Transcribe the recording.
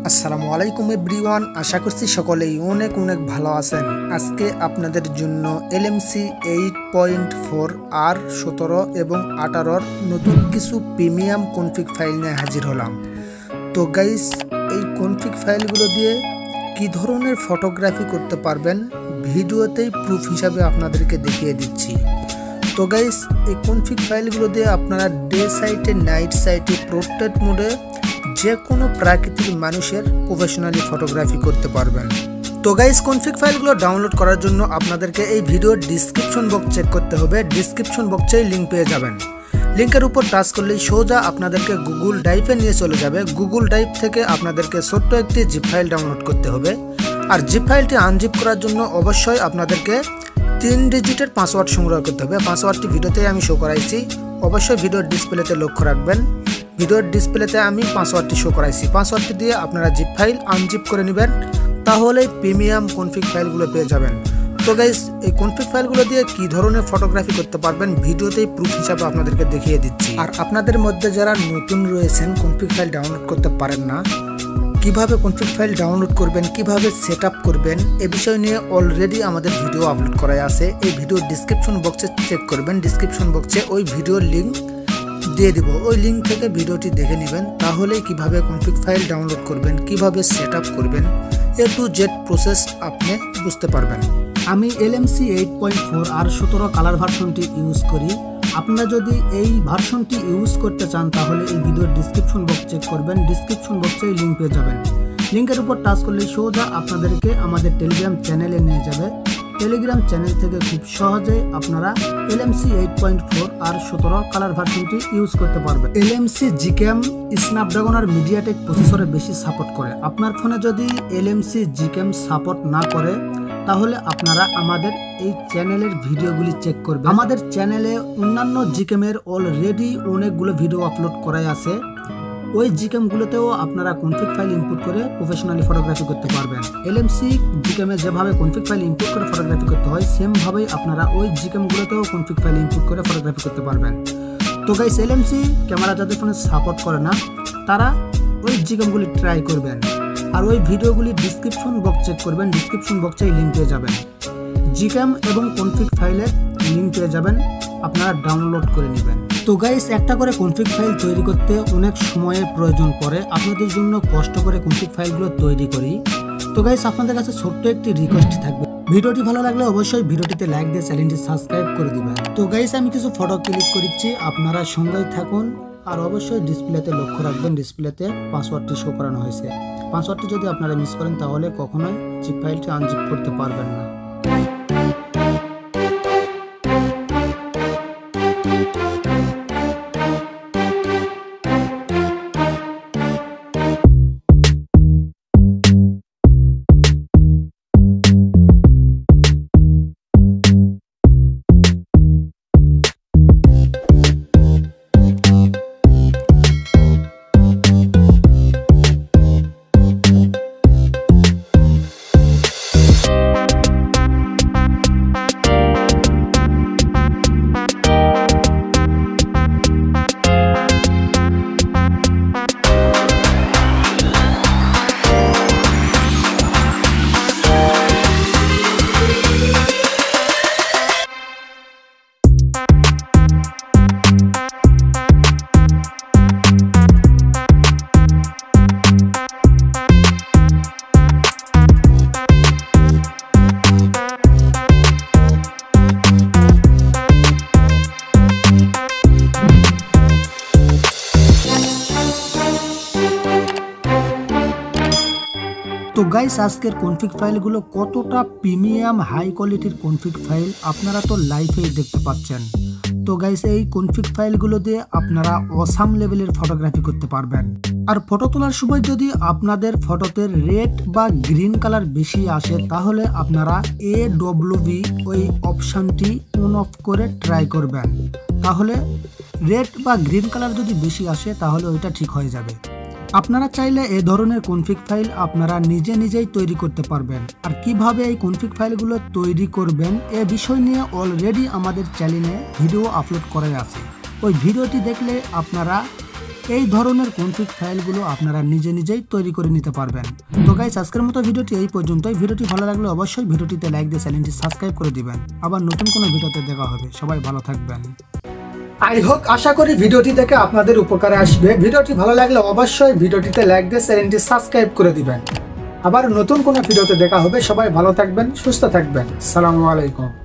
আসসালামু আলাইকুম এভরিওয়ান, আশা করছি সকলেই অনেক অনেক ভালো আছেন। আজকে আপনাদের জন্য LMC 8.4 R17 এবং 18 নতুন কিছু প্রিমিয়াম কনফিগ ফাইল নিয়ে হাজির হলাম। তো গাইস, এই কনফিগ ফাইলগুলো দিয়ে কি ধরনের ফটোগ্রাফি করতে পারবেন ভিডিওতেই প্রুফ হিসাবে আপনাদেরকে দেখিয়ে দিচ্ছি। তো গাইস, এই কনফিগ ফাইলগুলো দিয়ে আপনারা ডে সাইটে, নাইট সাইটে, পোর্ট্রেট মোডে যে কোনো প্রাকৃতিক মানুষের প্রফেশনালি ফটোগ্রাফি করতে পারবেন। তো গাইস, কনফিগ ফাইলগুলো ডাউনলোড করার জন্য আপনাদেরকে এই ভিডিওর ডিসক্রিপশন বক্স চেক করতে হবে। ডিসক্রিপশন বক্সেই লিঙ্ক পেয়ে যাবেন। লিঙ্কের উপর টাচ করলেই সোজা আপনাদেরকে গুগল ড্রাইভে নিয়ে চলে যাবে। গুগল ড্রাইভ থেকে আপনাদেরকে ছোট্ট একটি জিপ ফাইল ডাউনলোড করতে হবে। আর জিপ ফাইলটি আনজিপ করার জন্য অবশ্যই আপনাদেরকে 3 ডিজিটের পাসওয়ার্ড সংগ্রহ করতে হবে। পাসওয়ার্ডটি ভিডিওতেই আমি শো করাইছি, অবশ্যই ভিডিওর ডিসপ্লেতে লক্ষ্য রাখবেন। ভিডিওর ডিসপ্লেতে আমি পাসওয়ার্ডটি শো করাইছি। পাসওয়ার্ডটি দিয়ে আপনারা জিপ ফাইল আনজিপ করে নেবেন, তাহলেই প্রিমিয়াম কনফিগ ফাইলগুলো পেয়ে যাবেন। তো গাইস, এই কনফিগ ফাইলগুলো দিয়ে কি ধরনের ফটোগ্রাফি করতে পারবেন ভিডিওতেই প্রুফ হিসাবে আপনাদেরকে দেখিয়ে দিচ্ছি। আর আপনাদের মধ্যে যারা নতুন রয়েছেন, কনফিগ ফাইল ডাউনলোড করতে পারেন না, কিভাবে কনফিগ ফাইল ডাউনলোড করবেন, কিভাবে সেট আপ করবেন, এ বিষয় নিয়ে অলরেডি আমাদের ভিডিও আপলোড করা আছে। এই ভিডিওর ডিসক্রিপশন বক্সে চেক করবেন। ডিসক্রিপশন বক্সে ওই ভিডিওর লিঙ্ক দিয়ে দিব, ওই লিঙ্ক থেকে ভিডিওটি দেখে নেবেন। তাহলে কিভাবে কনফিগ ফাইল ডাউনলোড করবেন, কিভাবে সেট আপ করবেন, A to Z প্রসেস আপনি বুঝতে পারবেন। আমি LMC 8.4 R17 কালার ভার্সনটি ইউজ করি। আপনারা যদি এই ভার্সনটি ইউজ করতে চান তাহলে এই ভিডিওর ডিসক্রিপশন বক্স চেক করবেন। ডিসক্রিপশন বক্সে লিঙ্ক পেয়ে যাবেন। লিঙ্কের উপর টাচ করলে সোজা আপনাদেরকে আমাদের টেলিগ্রাম চ্যানেলে নিয়ে যাবে। টেলিগ্রাম চ্যানেল থেকে খুব সহজে আপনারা LMC 8.4 R17 কালার ভার্সনটি ইউজ করতে পারবেন। LMC GCam স্ন্যাপড্রাগন আর মিডিয়াটেক প্রসেসরে বেশি সাপোর্ট করে। আপনার ফোনে যদি LMC GCam সাপোর্ট না করে তাহলে আপনারা আমাদের এই চ্যানেলের ভিডিওগুলি চেক করবেন। আমাদের চ্যানেলে অন্যান্য জিকেমের অলরেডি অনেকগুলো ভিডিও আপলোড করাই আছে। ওই জিকেমগুলোতেও আপনারা কনফিগ ফাইল ইনপুট করে প্রফেশনালি ফটোগ্রাফি করতে পারবেন। LMC জিকেমে যেভাবে কনফিগ ফাইল ইনপুট করে ফটোগ্রাফি করতে হয়, সেমভাবেই আপনারা ওই জিকেমগুলোতেও কনফিগ ফাইল ইনপুট করে ফটোগ্রাফি করতে পারবেন। তো গাইস, LMC ক্যামেরা যাদের ফোনে সাপোর্ট করে না তারা ওই জিকেমগুলি ট্রাই করবেন। আর ওই ভিডিওগুলি ডিসক্রিপশন বক্স চেক করবেন। ডিসক্রিপশন বক্সেই লিঙ্ক পেয়ে যাবেন। জিকেম এবং কনফিগ ফাইলের লিঙ্ক পেয়ে যাবেন, আপনারা ডাউনলোড করে নেবেন। তো গাইস, একটা করে কনফিগ ফাইল তৈরি করতে অনেক সময়ের প্রয়োজন পড়ে। আপনাদের জন্য কষ্ট করে কনফিগ ফাইলগুলো তৈরি করি। তো গাইস, আপনাদের কাছে ছোট্ট একটি রিকোয়েস্ট থাকবে, ভিডিওটি ভালো লাগলে অবশ্যই ভিডিওটিতে লাইক দিয়ে চ্যানেলটি সাবস্ক্রাইব করে দিবেন। তো গাইস, আমি কিছু ফটো ক্লিক করছি, আপনারা সঙ্গেই থাকুন। আর অবশ্যই ডিসপ্লেতে লক্ষ্য রাখবেন, ডিসপ্লেতে পাসওয়ার্ডটি শো করানো হয়েছে। পাসওয়ার্ডটি যদি আপনারা মিস করেন তাহলে কখনোই জিপ ফাইলটি আনজিপ করতে পারবেন না। তো গাইস, আজকের কনফিগ ফাইলগুলো কতটা প্রিমিয়াম হাই কোয়ালিটির কনফিগ ফাইল আপনারা তো লাইভেই দেখতে পাচ্ছেন। তো গাইস, এই কনফিগ ফাইলগুলো দিয়ে আপনারা অসাম লেভেলের ফটোগ্রাফি করতে পারবেন। আর ফটো তোলার সময় যদি আপনাদের ফটোতে রেড বা গ্রিন কালার বেশি আসে তাহলে আপনারা AWB ওই অপশানটি অন অফ করে ট্রাই করবেন। তাহলে রেড বা গ্রিন কালার যদি বেশি আসে তাহলে ওইটা ঠিক হয়ে যাবে। আপনারা চাইলে এই ধরনের কনফিগ ফাইল আপনারা নিজেই তৈরি করতে পারবেন। আর কিভাবে এই কনফিগ ফাইলগুলো তৈরি করবেন এ বিষয় নিয়ে অলরেডি আমাদের চ্যানেলে ভিডিও আপলোড করা আছে। ওই ভিডিওটি দেখলে আপনারা এই ধরনের কনফিগ ফাইলগুলো আপনারা নিজেই তৈরি করে নিতে পারবেন। তো গাইস, আজকের মতো ভিডিওটি এই পর্যন্তই। ভিডিওটি ভালো লাগলে অবশ্যই ভিডিওটিতে লাইক দিয়ে চ্যানেলটি সাবস্ক্রাইব করে দিবেন। আবার নতুন কোনো ভিডিওতে দেখা হবে। সবাই ভালো থাকবেন। আশা করি ভিডিওটি দেখে আপনাদের উপকারে আসবে। ভিডিওটি ভালো লাগলে অবশ্যই ভিডিওটিতে লাইক দিয়ে চ্যানেলটি সাবস্ক্রাইব করে দিবেন। আবার নতুন কোনো ভিডিওতে দেখা হবে। সবাই ভালো থাকবেন, সুস্থ থাকবেন। আসসালামু আলাইকুম।